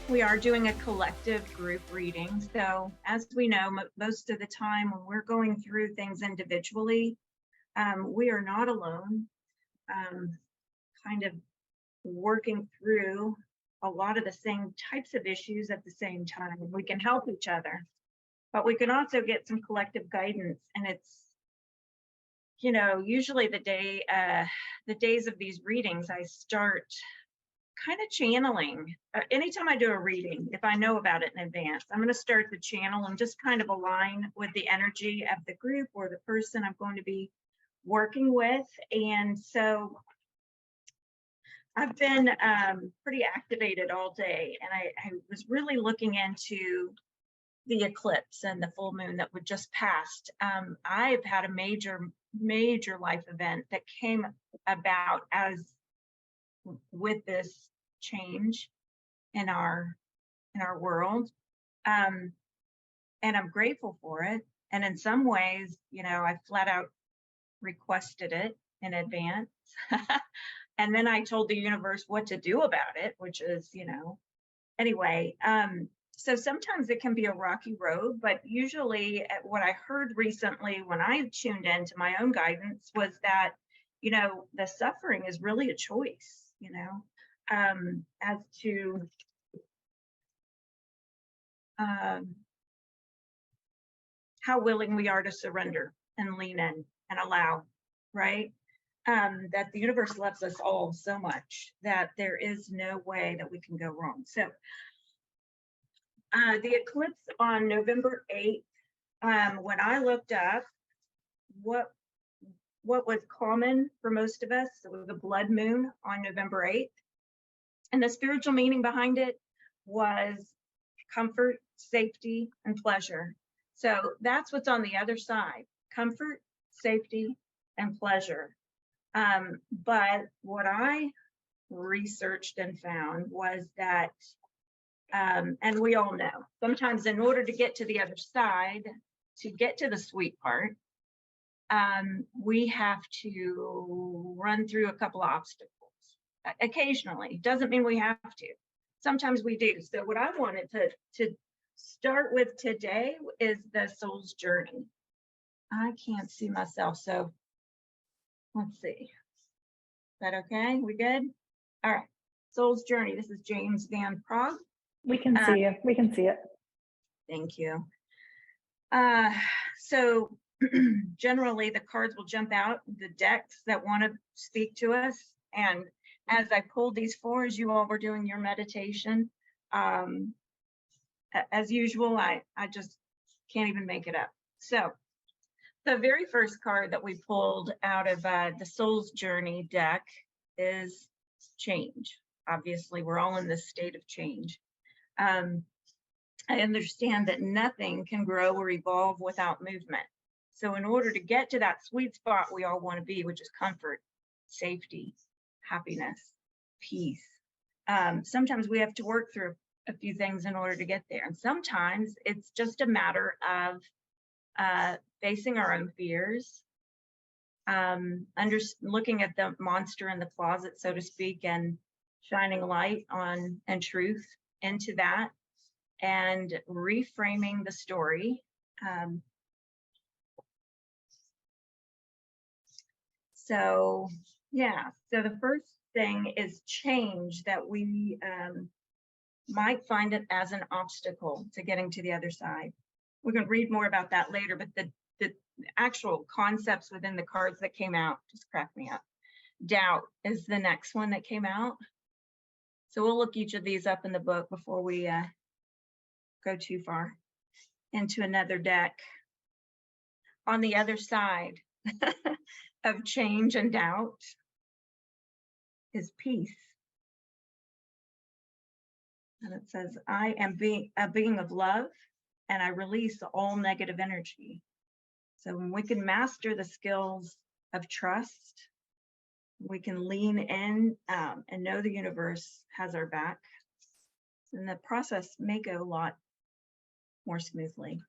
We are doing a collective group reading. So as we know, most of the time when we're going through things individually, we are not alone, kind of working through a lot of the same types of issues at the same time. We can help each other, but we can also get some collective guidance. And it's, usually the days of these readings, I start kind of channeling. Anytime I do a reading, if I know about it in advance, I'm going to start the channel and just kind of align with the energy of the group or the person I'm going to be working with. And so I've been pretty activated all day, and I was really looking into the eclipse and the full moon that would just passed. I've had a major life event that came about as with this change in our world, and I'm grateful for it. And in some ways, I flat out requested it in advance. And then I told the universe what to do about it, which is, anyway. So sometimes it can be a rocky road, but usually what I heard recently when I tuned into my own guidance was that, the suffering is really a choice, as to how willing we are to surrender and lean in and allow, right? That the universe loves us all so much that there is no way that we can go wrong. So the eclipse on November 8th, when I looked up what was common for most of us, it was a blood moon on November 8th. And the spiritual meaning behind it was comfort, safety, and pleasure. So that's what's on the other side: comfort, safety, and pleasure. But what I researched and found was that, and we all know, sometimes in order to get to the other side, to get to the sweet part, we have to run through a couple of obstacles. Occasionally, doesn't mean we have to. Sometimes we do. So what I wanted to start with today is the soul's journey. I can't see myself, so let's see. Is that okay? We good? All right. Soul's journey. This is James Van Praagh. We can see you. We can see it. Thank you. So generally the cards will jump out, the decks that want to speak to us. And as I pulled these four, as you all were doing your meditation, as usual, I just can't even make it up. So the very first card that we pulled out of the Soul's Journey deck is change. Obviously, we're all in this state of change. I understand that nothing can grow or evolve without movement. So in order to get to that sweet spot we all want to be, which is comfort, safety, happiness, peace, sometimes we have to work through a few things in order to get there. And sometimes it's just a matter of facing our own fears, looking at the monster in the closet, so to speak, and shining light on and truth into that, and reframing the story. So the first thing is change, that we might find it as an obstacle to getting to the other side. We're going to read more about that later, but the actual concepts within the cards that came out just cracked me up. Doubt is the next one that came out. So we'll look each of these up in the book before we go too far into another deck. On the other side of change and doubt is peace. And it says, I am a being of love, and I release all negative energy. So when we can master the skills of trust, we can lean in and know the universe has our back, and the process may go a lot more smoothly.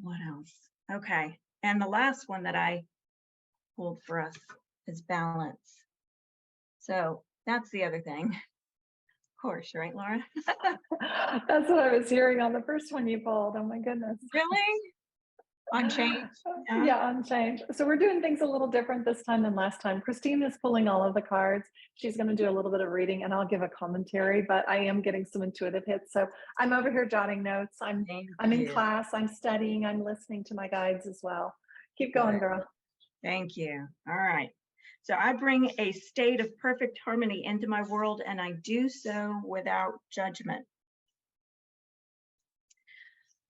What else? Okay, and the last one that I pulled for us is balance. So that's the other thing. course, right, Laura? That's what I was hearing on the first one you pulled. Oh my goodness. Really? On change? Yeah. Yeah, on change. So we're doing things a little different this time than last time. Christine is pulling all of the cards. She's going to do a little bit of reading and I'll give a commentary, but I am getting some intuitive hits. So I'm over here jotting notes. Thank I'm in you. class, I'm studying, I'm listening to my guides as well. Keep going, Good. girl. Thank you. All right. So I bring a state of perfect harmony into my world, and I do so without judgment.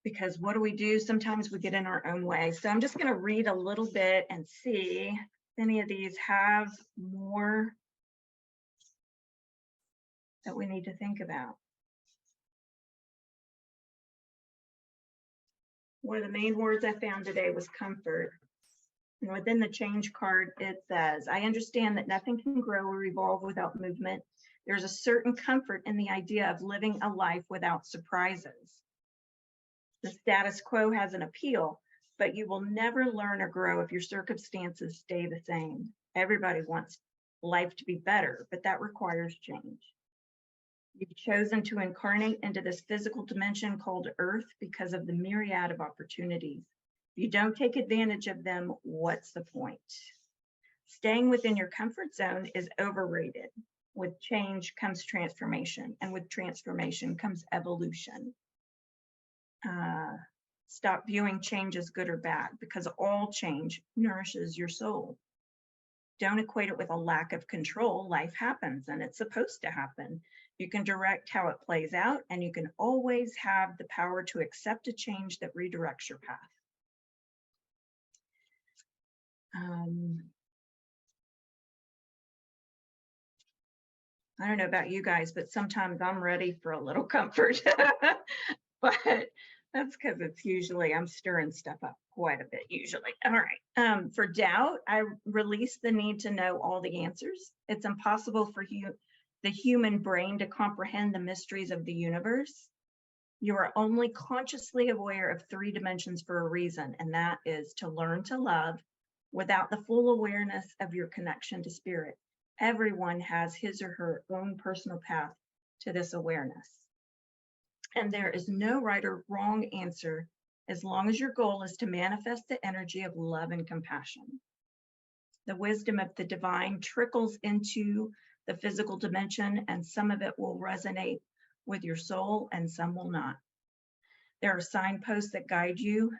Because what do? Sometimes we get in our own way. So I'm just going to read a little bit and see if any of these have more that we need to think about. One of the main words I found today was comfort. And within the change card, it says, I understand that nothing can grow or evolve without movement. There's a certain comfort in the idea of living a life without surprises. The status quo has an appeal, but you will never learn or grow if your circumstances stay the same. Everybody wants life to be better, but that requires change. You've chosen to incarnate into this physical dimension called Earth because of the myriad of opportunities. If you don't take advantage of them, what's the point? Staying within your comfort zone is overrated. With change comes transformation, and with transformation comes evolution. Stop viewing change as good or bad, because all change nourishes your soul. Don't equate it with a lack of control. Life happens, and it's supposed to happen. You can direct how it plays out, and you can always have the power to accept a change that redirects your path. I don't know about you guys, but sometimes I'm ready for a little comfort. But that's because it's usually I'm stirring stuff up quite a bit usually. All right. For doubt, I release the need to know all the answers. It's impossible for the human brain to comprehend the mysteries of the universe. You are only consciously aware of 3 dimensions for a reason, and that is to learn to love without the full awareness of your connection to spirit. Everyone has his or her own personal path to this awareness. And there is no right or wrong answer as long as your goal is to manifest the energy of love and compassion. The wisdom of the divine trickles into the physical dimension, and some of it will resonate with your soul and some will not. There are signposts that guide you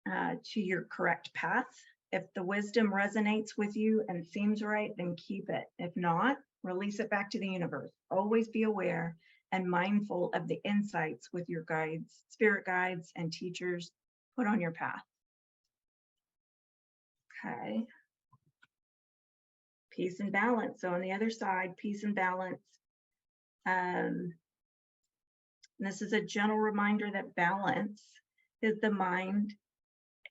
to your correct path. If the wisdom resonates with you and seems right, then keep it. If not, release it back to the universe. Always be aware and mindful of the insights with your guides, spirit guides, and teachers put on your path. Okay. Peace and balance. So on the other side, peace and balance. This is a gentle reminder that balance is the mind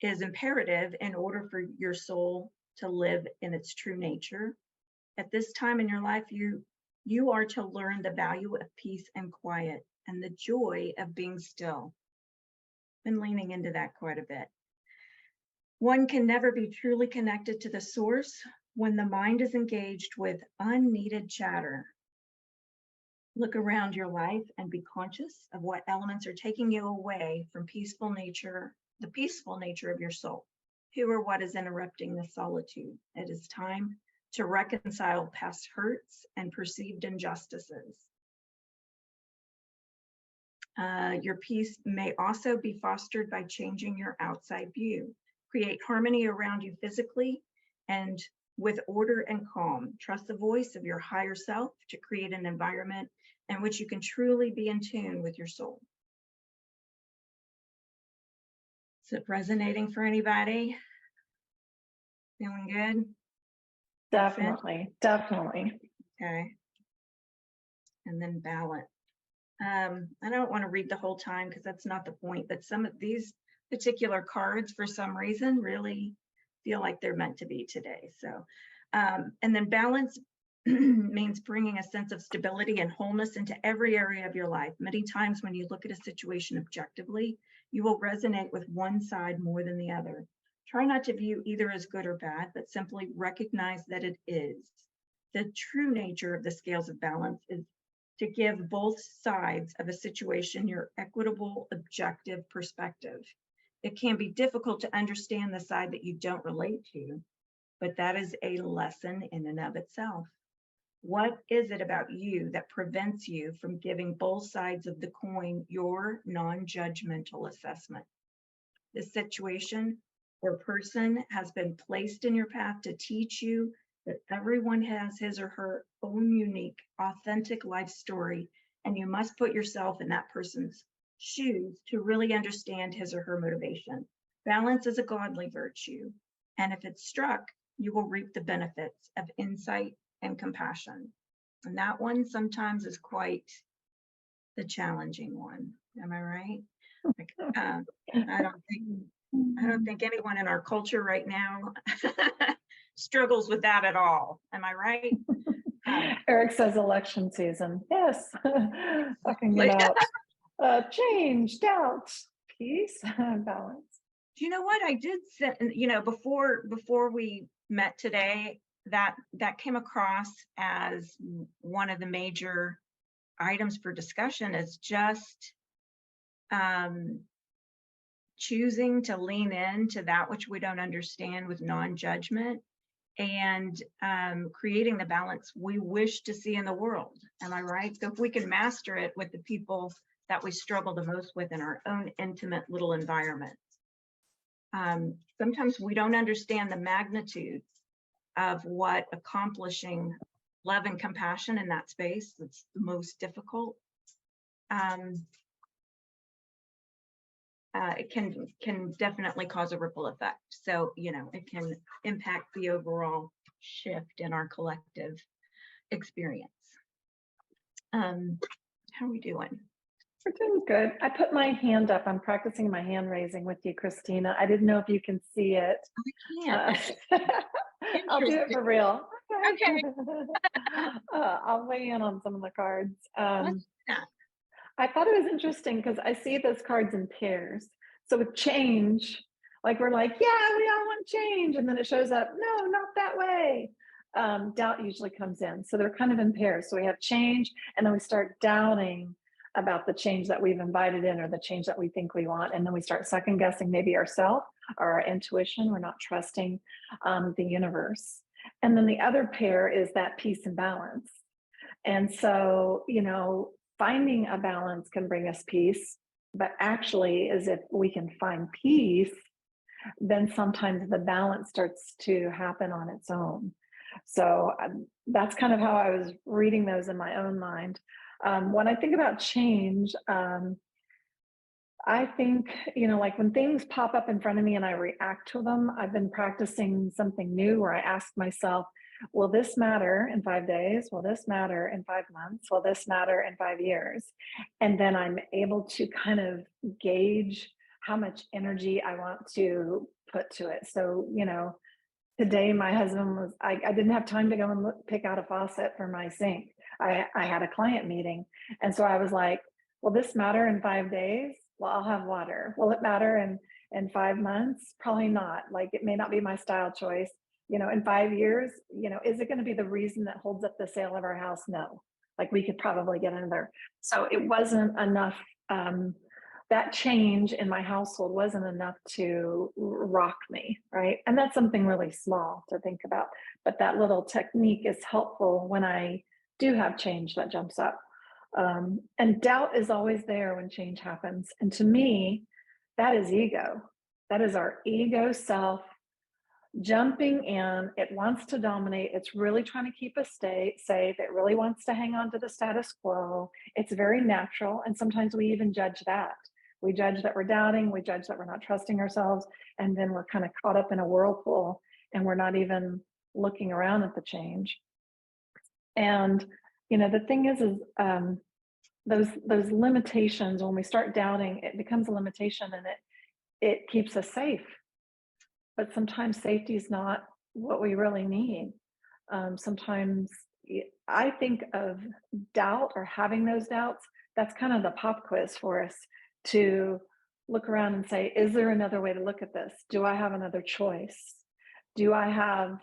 is imperative in order for your soul to live in its true nature. At this time in your life, you are to learn the value of peace and quiet and the joy of being still. Been leaning into that quite a bit. One can never be truly connected to the source when the mind is engaged with unneeded chatter. Look around your life and be conscious of what elements are taking you away from the peaceful nature of your soul. Who or what is interrupting the solitude? It is time to reconcile past hurts and perceived injustices. Your peace may also be fostered by changing your outside view. Create harmony around you physically and with order and calm. Trust the voice of your higher self to create an environment in which you can truly be in tune with your soul. Is it resonating for anybody? Feeling good? Definitely. Okay. And then balance. I don't want to read the whole time because that's not the point, but some of these particular cards for some reason really feel like they're meant to be today. So, and then balance means bringing a sense of stability and wholeness into every area of your life. Many times when you look at a situation objectively, you will resonate with one side more than the other. Try not to view either as good or bad, but simply recognize that it is. The true nature of the scales of balance is to give both sides of a situation your equitable, objective perspective. It can be difficult to understand the side that you don't relate to, but that is a lesson in and of itself. What is it about you that prevents you from giving both sides of the coin your non-judgmental assessment? This situation or person has been placed in your path to teach you that everyone has his or her own unique, authentic life story, and you must put yourself in that person's shoes to really understand his or her motivation. Balance is a godly virtue, and if it's struck, you will reap the benefits of insight and compassion. And that one sometimes is quite the challenging one. Am I right? Like, I don't think anyone in our culture right now struggles with that at all. Am I right? Eric says election season. Yes. Talking about change, doubt, peace, balance. Do you know what I did say, before we met today, that came across as one of the major items for discussion, is just choosing to lean into that which we don't understand with non-judgment, and creating the balance we wish to see in the world. Am I right? So if we can master it with the people that we struggle the most with in our own intimate little environment. Sometimes we don't understand the magnitude of what accomplishing love and compassion in that space that's the most difficult. It can definitely cause a ripple effect. So, it can impact the overall shift in our collective experience. How are we doing? We're doing good. I put my hand up. I'm practicing my hand raising with you, Christina. I didn't know if you can see it. I can't. I'll do it for real. Okay. I'll weigh in on some of the cards. What's that? I thought it was interesting because I see those cards in pairs. So with change, like we're like, yeah, we all want change. And then it shows up, no, not that way. Doubt usually comes in. So they're kind of in pairs. So we have change, and then we start doubting about the change that we've invited in, or the change that we think we want. And then we start second guessing maybe ourselves or our intuition. We're not trusting the universe. And then the other pair is that peace and balance. And so, finding a balance can bring us peace, but actually, as if we can find peace, then sometimes the balance starts to happen on its own. So that's kind of how I was reading those in my own mind. When I think about change, I think, like when things pop up in front of me and I react to them, I've been practicing something new where I ask myself, will this matter in 5 days? Will this matter in 5 months? Will this matter in 5 years? And then I'm able to kind of gauge how much energy I want to put to it. So, today my husband I didn't have time to go and pick out a faucet for my sink. I had a client meeting. And so I was like, will this matter in 5 days? Well, I'll have water. Will it matter in 5 months? Probably not. Like, it may not be my style choice. In 5 years, is it going to be the reason that holds up the sale of our house? No. Like, we could probably get another. So it wasn't enough. That change in my household wasn't enough to rock me, right? And that's something really small to think about. But that little technique is helpful when I do have change that jumps up. And doubt is always there when change happens. And to me, that is ego. That is our ego self jumping in. It wants to dominate. It's really trying to keep us safe. It really wants to hang on to the status quo. It's very natural. And sometimes we even judge that. We judge that we're doubting. We judge that we're not trusting ourselves. And then we're kind of caught up in a whirlpool and we're not even looking around at the change. And the thing is those limitations, when we start doubting, it becomes a limitation, and it keeps us safe. But sometimes safety is not what we really need. Sometimes I think of doubt, or having those doubts, that's kind of the pop quiz for us to look around and say, is there another way to look at this? Do I have another choice? Do I have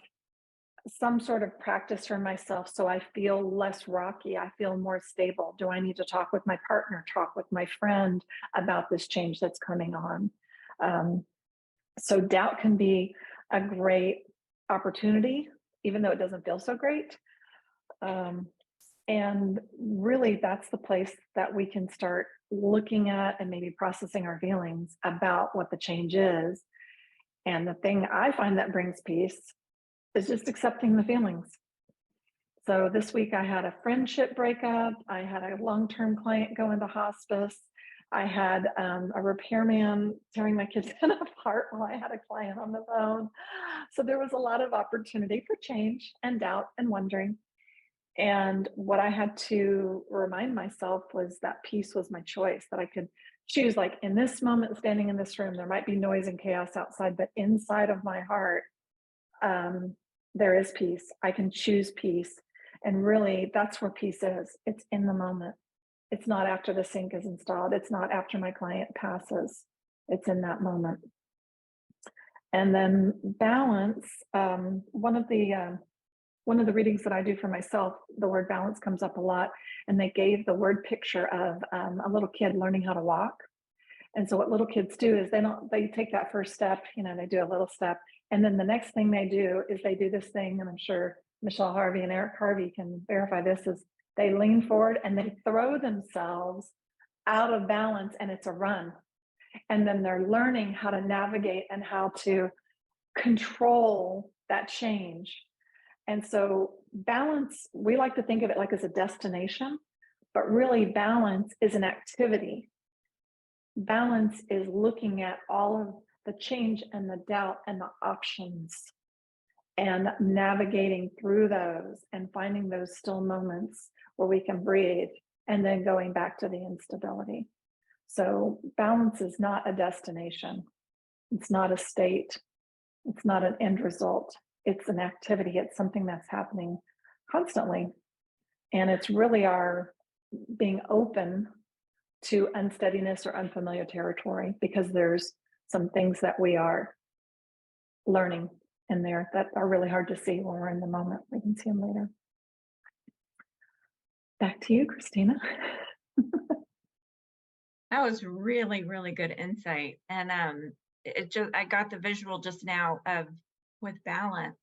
some sort of practice for myself so I feel less rocky. I feel more stable. Do I need to talk with my partner, talk with my friend about this change that's coming on? So doubt can be a great opportunity, even though it doesn't feel so great. And really, that's the place that we can start looking at and maybe processing our feelings about what the change is. And the thing I find that brings peace is just accepting the feelings. So this week I had a friendship breakup. I had a long-term client go into hospice. I had a repairman tearing my kitchen apart while I had a client on the phone. So there was a lot of opportunity for change and doubt and wondering. And what I had to remind myself was that peace was my choice, that I could choose, like in this moment, standing in this room, there might be noise and chaos outside, but inside of my heart, there is peace. I can choose peace. And really, that's where peace is. It's in the moment. It's not after the sink is installed. It's not after my client passes. It's in that moment. And then balance. One of the readings that I do for myself, the word balance comes up a lot, and they gave the word picture of a little kid learning how to walk. And so what little kids do is they take that first step, they do a little step, and then the next thing they do is they do this thing, and I'm sure Michelle Harvey and Eric Harvey can verify this, is they lean forward and they throw themselves out of balance, and it's a run. And then they're learning how to navigate and how to control that change. And so balance, we like to think of it like as a destination, but really balance is an activity. Balance is looking at all of the change and the doubt and the options and navigating through those and finding those still moments where we can breathe and then going back to the instability. So balance is not a destination. It's not a state. It's not an end result. It's an activity. It's something that's happening constantly. And it's really our being open to unsteadiness or unfamiliar territory, because there's some things that we are learning in there that are really hard to see when we're in the moment. We can see them later. Back to you, Christina. That was really, really good insight. And I got the visual just now of, with balance,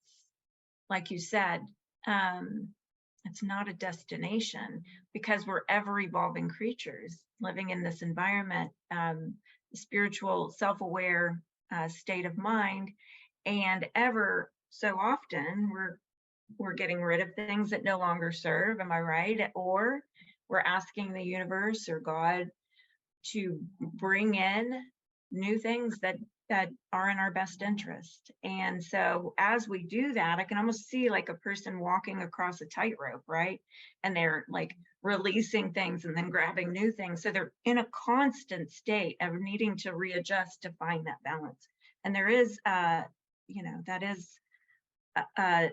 like you said, it's not a destination, because we're ever evolving creatures living in this environment, spiritual, self-aware state of mind. And ever so often we're getting rid of things that no longer serve. Am I right? Or we're asking the universe or God to bring in new things that are in our best interest. And so as we do that, I can almost see like a person walking across a tightrope, right? And they're like releasing things and then grabbing new things. So they're in a constant state of needing to readjust to find that balance. And there is, that is a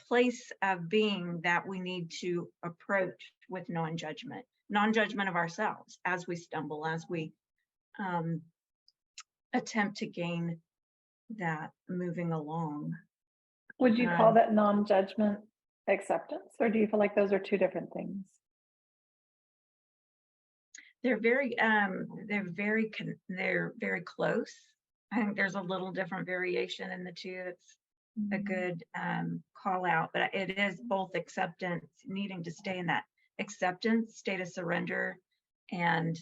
place of being that we need to approach with non-judgment of ourselves as we stumble, as we attempt to gain that moving along. Would you call that non-judgment acceptance, or do you feel like those are two different things? They're very close. I think there's a little different variation in the two. It's a good call out, but it is both acceptance, needing to stay in that acceptance state of surrender, and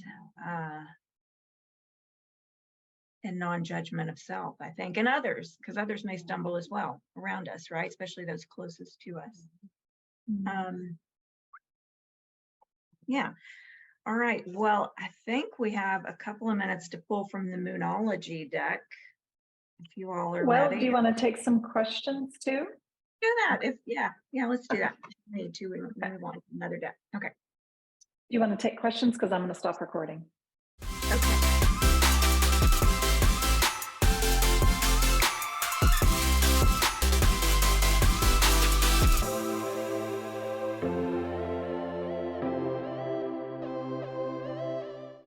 non-judgment of self, I think, and others, because others may stumble as well around us, right? Especially those closest to us. Yeah. All right. Well, I think we have a couple of minutes to pull from the Moonology deck, if you all are ready. Do you want to take some questions too? Do that. Let's do that. We need to move on to another deck. Okay. Do you want to take questions? Because I'm going to stop recording. Okay.